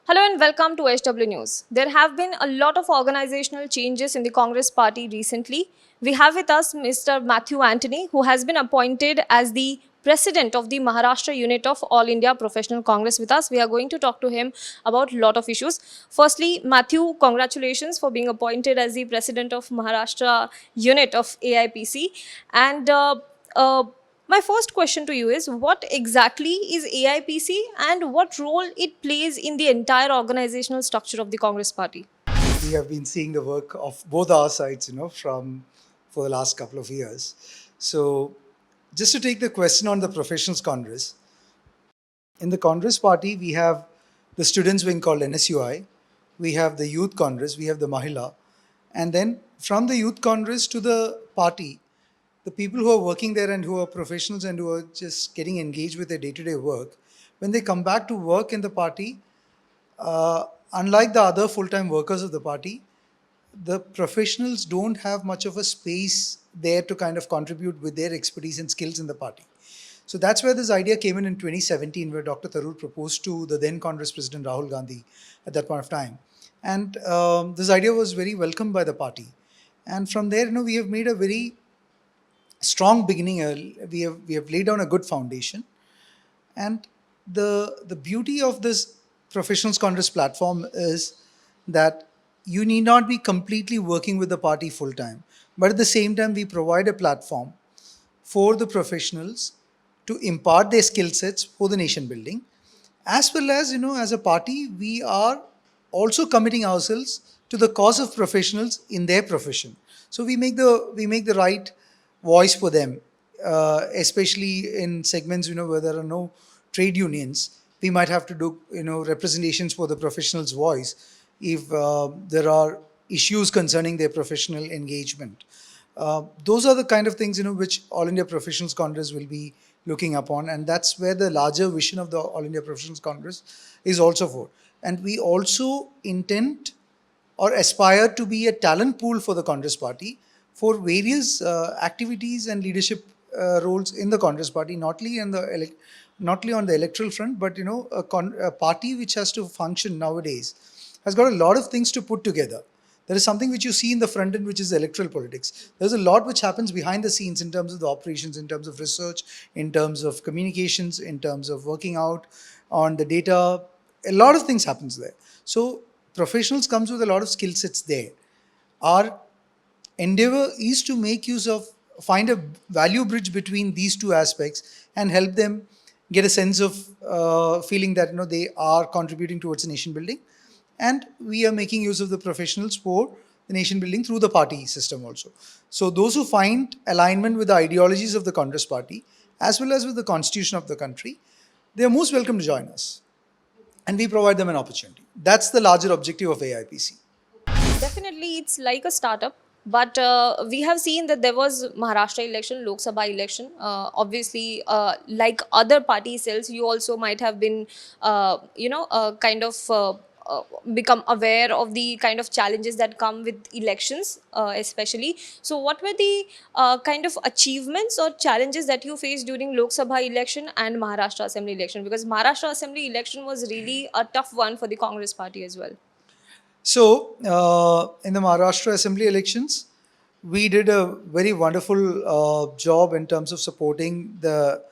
Hello and welcome to HW News. There have been a lot of organizational changes in the Congress party recently. We have with us Mr. Matthew Antony, who has been appointed as the president of the Maharashtra unit of All India Professional Congress with us. We are going to talk to him about a lot of issues. Firstly, Matthew, congratulations for being appointed as the president of Maharashtra unit of AIPC. And uh, my first question to you is what exactly is AIPC and what role it plays in the entire organizational structure of the Congress party? We have been seeing the work of both our sides, from for the last couple of years. So, just to take the question on the Professionals Congress, in the Congress Party, we have the students wing called NSUI, we have the Youth Congress, we have the Mahila, and then from the Youth Congress to the party, the people who are working there and who are professionals and who are just getting engaged with their day-to-day work, when they come back to work in the party, unlike the other full-time workers of the party, the professionals don't have much of a space there to kind of contribute with their expertise and skills in the party. So that's where this idea came in 2017, where Dr. Tharoor proposed to the then Congress President Rahul Gandhi at that point of time. And this idea was very welcomed by the party. And from there, we have made a very strong beginning. We have laid down a good foundation. And the beauty of this Professionals Congress platform is that you need not be completely working with the party full time, but at the same time, we provide a platform for the professionals to impart their skill sets for the nation building, as well as as a party, we are also committing ourselves to the cause of professionals in their profession. So we make the right voice for them, especially in segments where there are no trade unions. We might have to do representations for the professionals' voice if there are issues concerning their professional engagement. Those are the kind of things which All India Professionals Congress will be looking upon, and that's where the larger vision of the All India Professionals Congress is also for. And we also intend or aspire to be a talent pool for the Congress Party for various activities and leadership roles in the Congress Party, not only on the electoral front, but a party which has to function nowadays has got a lot of things to put together. There is something which you see in the front end, which is electoral politics. There's a lot which happens behind the scenes in terms of the operations, in terms of research, in terms of communications, in terms of working out on the data. A lot of things happens there. So professionals comes with a lot of skill sets there. Our endeavor is to make use of find a value bridge between these two aspects and help them get a sense of feeling that they are contributing towards the nation building, and we are making use of the professionals for the nation building through the party system also. So those who find alignment with the ideologies of the Congress Party as well as with the constitution of the country, they are most welcome to join us, and we provide them an opportunity. That's the larger objective of AIPC. Definitely, it's like a startup. But we have seen that there was Maharashtra election, Lok Sabha election. Obviously, like other party cells, you also might have been, kind of uh, become aware of the kind of challenges that come with elections, especially. So, what were the kind of achievements or challenges that you faced during Lok Sabha election and Maharashtra Assembly election? Because Maharashtra Assembly election was really a tough one for the Congress party as well. So, in the Maharashtra Assembly elections, we did a very wonderful job in terms of supporting the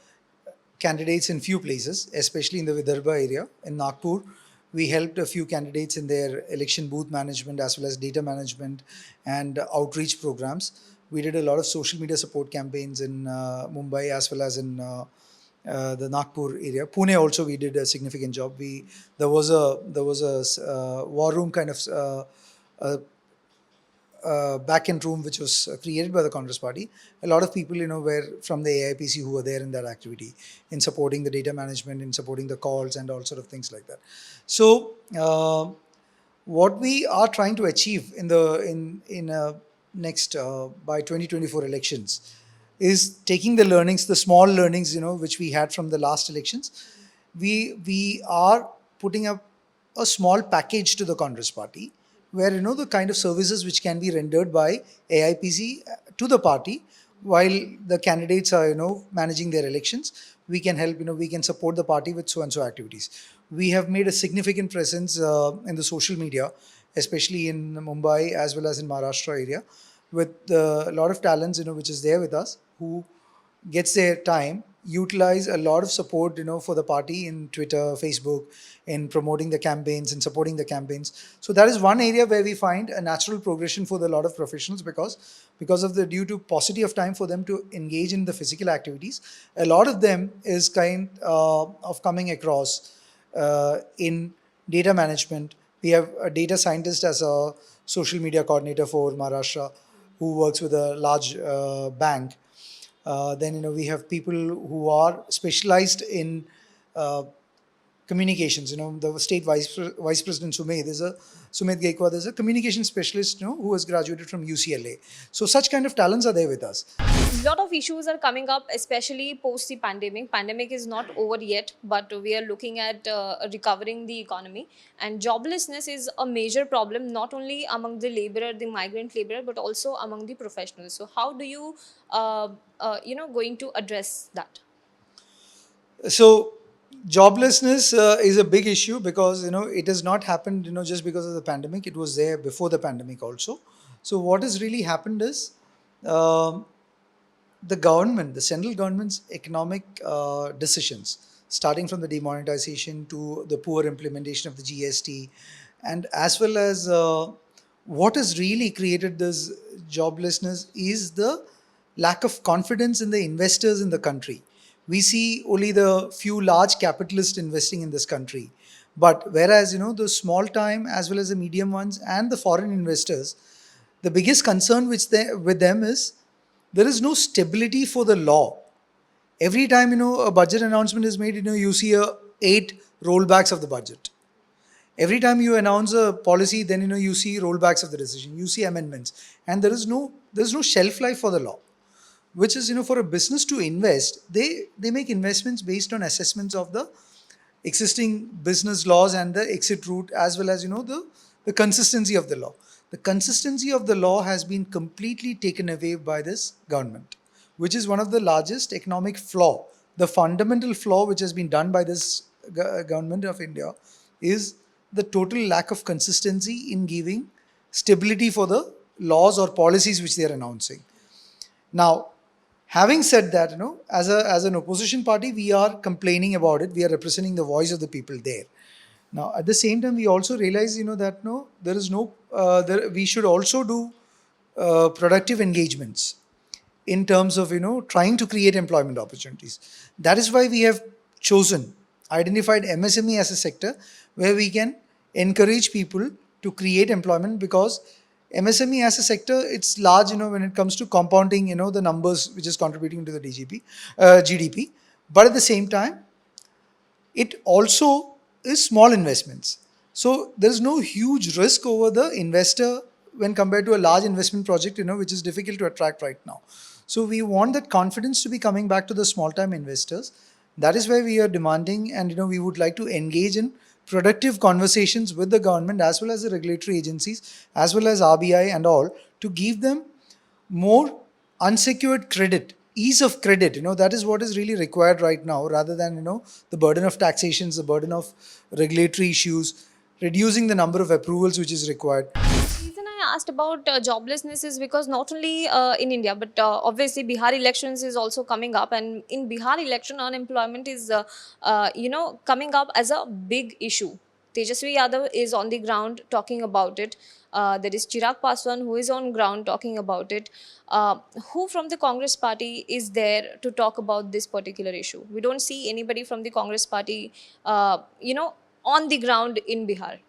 candidates in few places, especially in the Vidarbha area. In Nagpur, we helped a few candidates in their election booth management as well as data management and outreach programs. We did a lot of social media support campaigns in Mumbai as well as in the Nagpur area. Pune also we did a significant job. There was a war room kind of uh, back end room which was created by the Congress Party. A lot of people, were from the AIPC who were there in that activity, in supporting the data management, in supporting the calls, and all sort of things like that. So, what we are trying to achieve in next by 2024 elections is taking the learnings, the small learnings, which we had from the last elections. We are putting up a small package to the Congress Party, where the kind of services which can be rendered by AIPC to the party while the candidates are managing their elections, we can help, we can support the party with so and so activities. We have made a significant presence in the social media, especially in Mumbai as well as in Maharashtra area, with a lot of talents which is there with us, who gets their time, utilize a lot of support for the party in Twitter, Facebook, in promoting the campaigns and supporting the campaigns. So that is one area where we find a natural progression for the lot of professionals, because of the due to paucity of time for them to engage in the physical activities. A lot of them is kind of coming across in data management. We have a data scientist as a social media coordinator for Maharashtra, who works with a large bank. Then we have people who are specialized in uh, communications. The state vice president Sumit Gaikwad is a communication specialist, who has graduated from UCLA. So such kind of talents are there with us. Lot of issues are coming up, especially post the pandemic is not over yet, but we are looking at recovering the economy, and joblessness is a major problem, not only among the laborer, the migrant laborer, but also among the professionals. So how do you going to address that? So joblessness is a big issue, because it has not happened just because of the pandemic. It was there before the pandemic also. So what has really happened is, um the government, the central government's economic decisions, starting from the demonetization to the poor implementation of the GST, and as well as what has really created this joblessness is the lack of confidence in the investors in the country. We see only the few large capitalists investing in this country, but whereas the small time as well as the medium ones and the foreign investors, the biggest concern with them is there is no stability for the law. Every time a budget announcement is made, you see eight rollbacks of the budget. Every time you announce a policy, then you see rollbacks of the decision, you see amendments, and there is no shelf life for the law. Which is, for a business to invest, they make investments based on assessments of the existing business laws and the exit route, as well as the consistency of the law. The consistency of the law has been completely taken away by this government, which is one of the largest economic flaw. The fundamental flaw which has been done by this government of India is the total lack of consistency in giving stability for the laws or policies which they are announcing. Now, having said that, as an opposition party, we are complaining about it. We are representing the voice of the people there. Now, at the same time, we also realize, that no, there is no. We should also do productive engagements in terms of trying to create employment opportunities. That is why we have chosen identified MSME as a sector where we can encourage people to create employment, because MSME as a sector, it's large when it comes to compounding the numbers which is contributing to the GDP, but at the same time it also is small investments. So there is no huge risk over the investor when compared to a large investment project, which is difficult to attract right now. So we want that confidence to be coming back to the small time investors. That is why we are demanding, and we would like to engage in productive conversations with the government as well as the regulatory agencies as well as RBI and all, to give them more unsecured credit, ease of credit. That is what is really required right now, rather than the burden of taxations, the burden of regulatory issues, reducing the number of approvals which is required. Reason I asked about joblessness is because not only in India, but obviously Bihar elections is also coming up, and in Bihar election, unemployment is coming up as a big issue. Tejasvi Yadav is on the ground talking about it. There is Chirag Paswan who is on ground talking about it. Who from the Congress party is there to talk about this particular issue? We don't see anybody from the Congress party, on the ground in Bihar.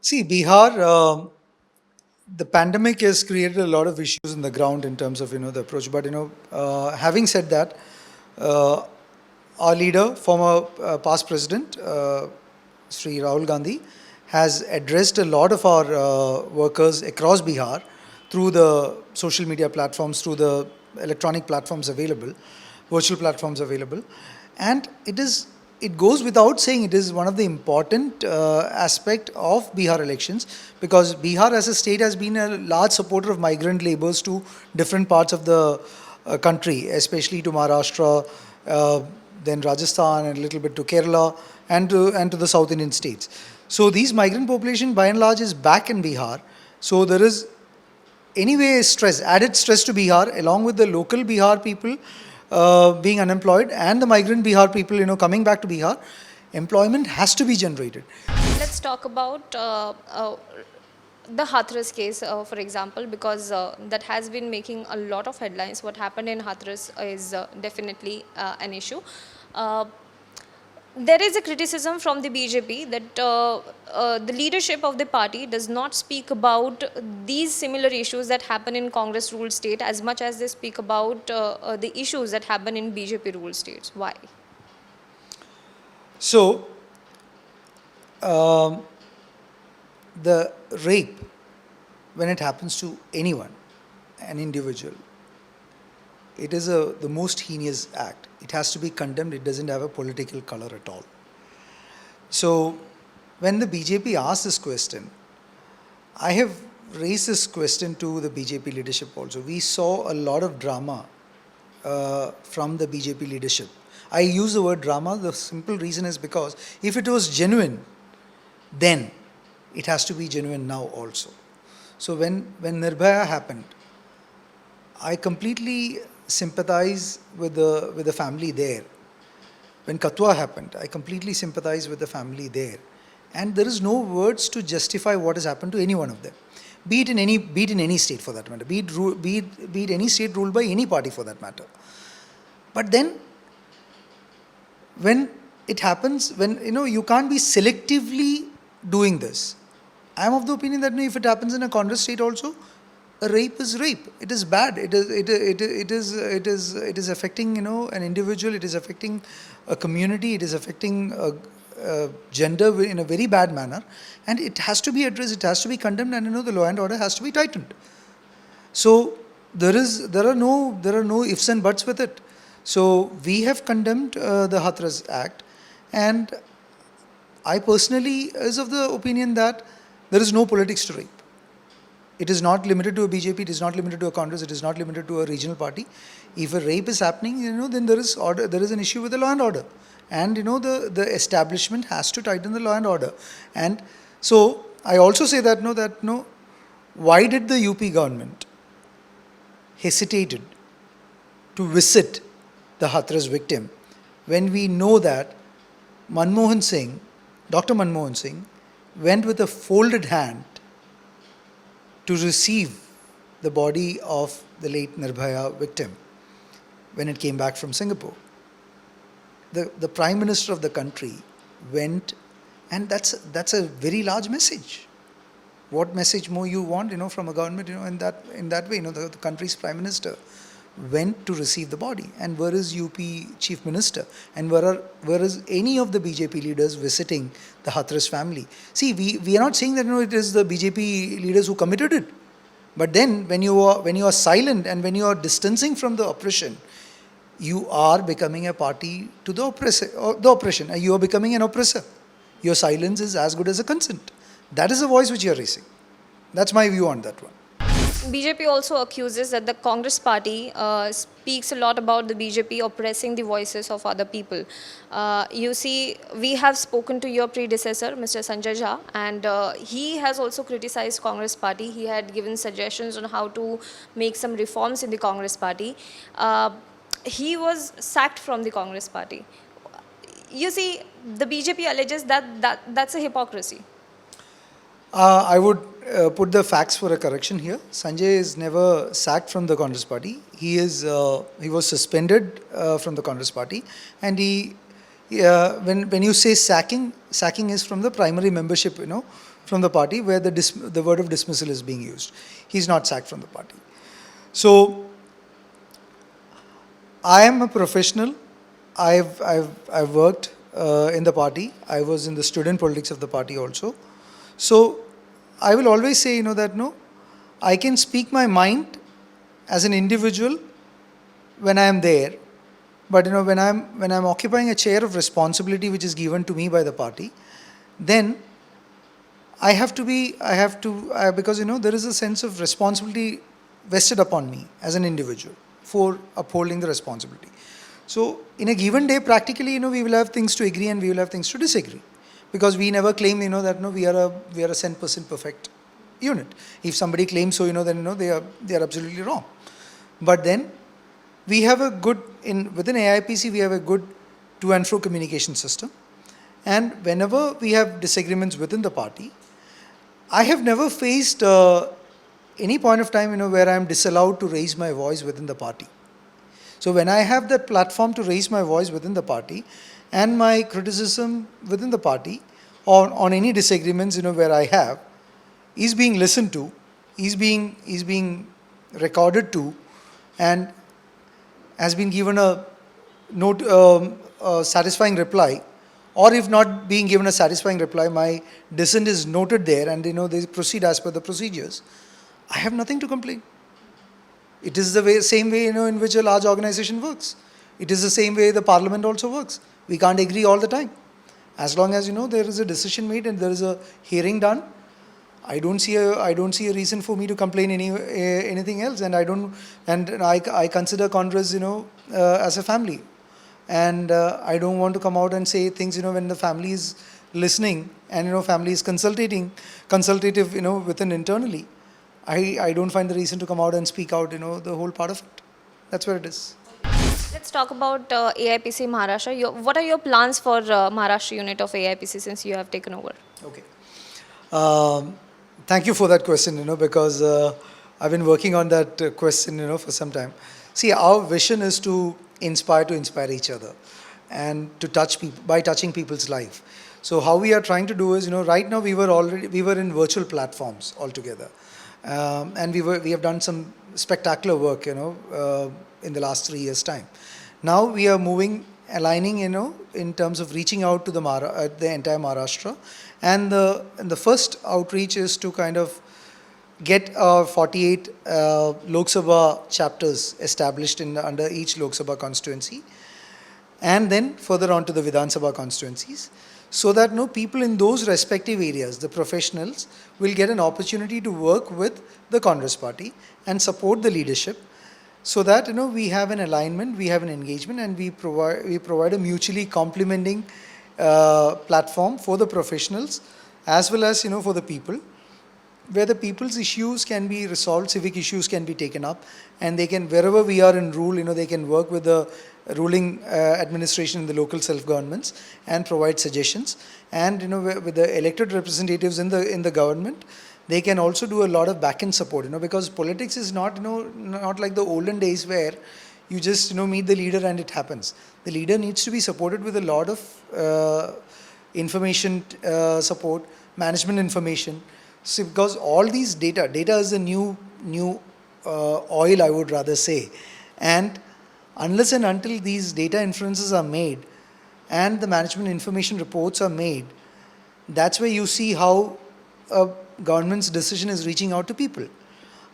See, Bihar, the pandemic has created a lot of issues in the ground in terms of the approach. But having said that, uh, our leader, former past president, Sri Rahul Gandhi, has addressed a lot of our workers across Bihar through the social media platforms, through the electronic platforms available, virtual platforms available, and it is it goes without saying it is one of the important aspect of Bihar elections, because Bihar as a state has been a large supporter of migrant laborers to different parts of the country, especially to Maharashtra, then Rajasthan, and a little bit to Kerala, and to the South Indian states. So these migrant population by and large is back in Bihar. So there is anyway stress, added stress to Bihar, along with the local Bihar people being unemployed and the migrant Bihar people, coming back to Bihar. Employment has to be generated. Let's talk about the Hathras case, for example, because that has been making a lot of headlines. What happened in Hathras is definitely an issue. There is a criticism from the BJP that the leadership of the party does not speak about these similar issues that happen in Congress ruled state as much as they speak about the issues that happen in BJP ruled states. Why? So, the rape, when it happens to anyone, an individual, it is the most heinous act. It has to be condemned. It doesn't have a political color at all. So, when the BJP asked this question, I have raised this question to the BJP leadership also. We saw a lot of drama from the BJP leadership. I use the word drama. The simple reason is because if it was genuine, then it has to be genuine now also. So when Nirbhaya happened, I completely sympathize with the family there. When Katwa happened, I completely sympathize with the family there. And there is no words to justify what has happened to any one of them. Be it in any state for that matter. Be it any state ruled by any party for that matter. But then, when it happens, when you can't be selectively doing this. I am of the opinion that if it happens in a Congress state also, a rape is rape. It is bad. It is affecting an individual. It is affecting a community. It is affecting a gender in a very bad manner, and it has to be addressed. It has to be condemned, and the law and order has to be tightened. So there are no ifs and buts with it. So we have condemned the Hathras Act, and I personally is of the opinion that there is no politics to rape. It is not limited to a BJP, it is not limited to a Congress, it is not limited to a regional party. If a rape is happening, then there is order, there is an issue with the law and order. And the establishment has to tighten the law and order. And so I also say that why did the UP government hesitated to visit the Hathras victim when we know that Manmohan Singh, Dr. Manmohan Singh, went with a folded hand to receive the body of the late Nirbhaya victim when it came back from Singapore. The Prime Minister of the country went, and that's a very large message. What message more you want, from a government, in that way, the country's Prime Minister went to receive the body. And where is UP Chief Minister? And where is any of the BJP leaders visiting the Hathras family? See, we are not saying that it is the BJP leaders who committed it. But then when you are silent and when you are distancing from the oppression, you are becoming a party to the oppression. You are becoming an oppressor. Your silence is as good as a consent. That is the voice which you are raising. That's my view on that one. BJP also accuses that the Congress party speaks a lot about the BJP oppressing the voices of other people. You see, we have spoken to your predecessor, Mr. Sanjay Jha, and he has also criticized Congress party. He had given suggestions on how to make some reforms in the Congress party. He was sacked from the Congress party. You see, the BJP alleges that's a hypocrisy. I would put the facts for a correction here. Sanjay is never sacked from the Congress party. He was suspended from the Congress party, and when you say sacking is from the primary membership, from the party where the word of dismissal is being used. He's not sacked from the party. So I am a professional. I've worked in the party. I was in the student politics of the party also. So I will always say, that I can speak my mind as an individual when I am there, But when I'm occupying a chair of responsibility which is given to me by the party, then I have to be, because there is a sense of responsibility vested upon me as an individual for upholding the responsibility. So in a given day, practically, we will have things to agree and we will have things to disagree, because we never claim, that we are a 100% perfect unit. If somebody claims so, then they are absolutely wrong. But then we have a good within AIPC we have a good to and fro communication system, and whenever we have disagreements within the party, I have never faced any point of time, where I am disallowed to raise my voice within the party. So when I have that platform to raise my voice within the party, and my criticism within the party, or on any disagreements, where I have, is being listened to, is being recorded to, and has been given a note, a satisfying reply, or if not being given a satisfying reply, my dissent is noted there, and they proceed as per the procedures, I have nothing to complain. It is the same way in which a large organization works. It is the same way the parliament also works. We can't agree all the time. As long as there is a decision made and there is a hearing done, I don't see a reason for me to complain anything else. And I consider Congress as a family, and I don't want to come out and say things when the family is listening, and family is consultative within internally. I don't find the reason to come out and speak out the whole part of it. That's where it is. Let's talk about AIPC Maharashtra. What are your plans for Maharashtra unit of AIPC since you have taken over? Okay. Thank you for that question, because I've been working on that question, for some time. See, our vision is to inspire each other, and to touch people by touching people's life. So how we are trying to do is, right now we were in virtual platforms altogether, and we have done some spectacular work, in the last 3 years' time. Now we are aligning, in terms of reaching out to the entire Maharashtra, and the first outreach is to kind of get 48 Lok Sabha chapters established under each Lok Sabha constituency, and then further on to the Vidhan Sabha constituencies, so that people in those respective areas, the professionals, will get an opportunity to work with the Congress party and support the leadership, so that we have an alignment, we have an engagement, and we provide a mutually complementing platform for the professionals as well as for the people, where the people's issues can be resolved, civic issues can be taken up, and they can, wherever we are in rule, they can work with the ruling administration in the local self-governments and provide suggestions. And with the elected representatives in the government, they can also do a lot of back-end support, because politics is not like the olden days where you just meet the leader and it happens. The leader needs to be supported with a lot of information support, management information. So because all these data is the new oil, I would rather say, and unless and until these data inferences are made and the management information reports are made, that's where you see how a government's decision is reaching out to people,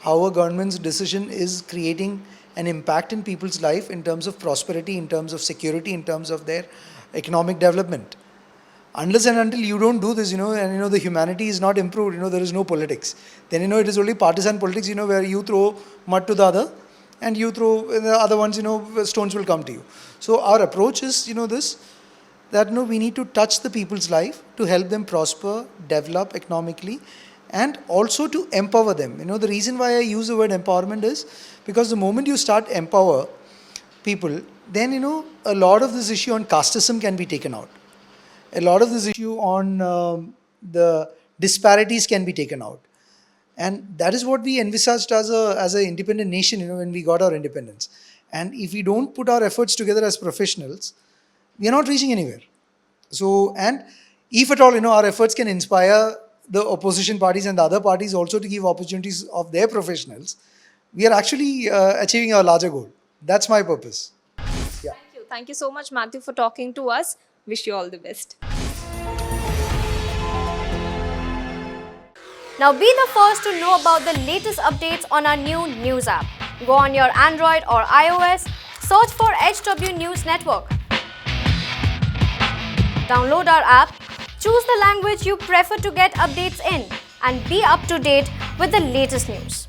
how a government's decision is creating an impact in people's life in terms of prosperity, in terms of security, in terms of their economic development. Unless and until you don't do this, and the humanity is not improved, there is no politics. Then it is only partisan politics, where you throw mud to the other, and you throw the other ones, stones will come to you. So our approach is, this, that we need to touch the people's life to help them prosper, develop economically, and also to empower them. The reason why I use the word empowerment is because the moment you start empower people, then a lot of this issue on casteism can be taken out. A lot of this issue on the disparities can be taken out. And that is what we envisaged as an independent nation, when we got our independence. And if we don't put our efforts together as professionals, we are not reaching anywhere. So, and if at all, our efforts can inspire the opposition parties and the other parties also to give opportunities of their professionals, we are actually achieving our larger goal. That's my purpose. Yeah. Thank you. Thank you so much, Matthew, for talking to us. Wish you all the best. Now be the first to know about the latest updates on our new news app. Go on your Android or iOS, Search for HW News Network. Download our app, choose the language you prefer to get updates in, and be up to date with the latest news.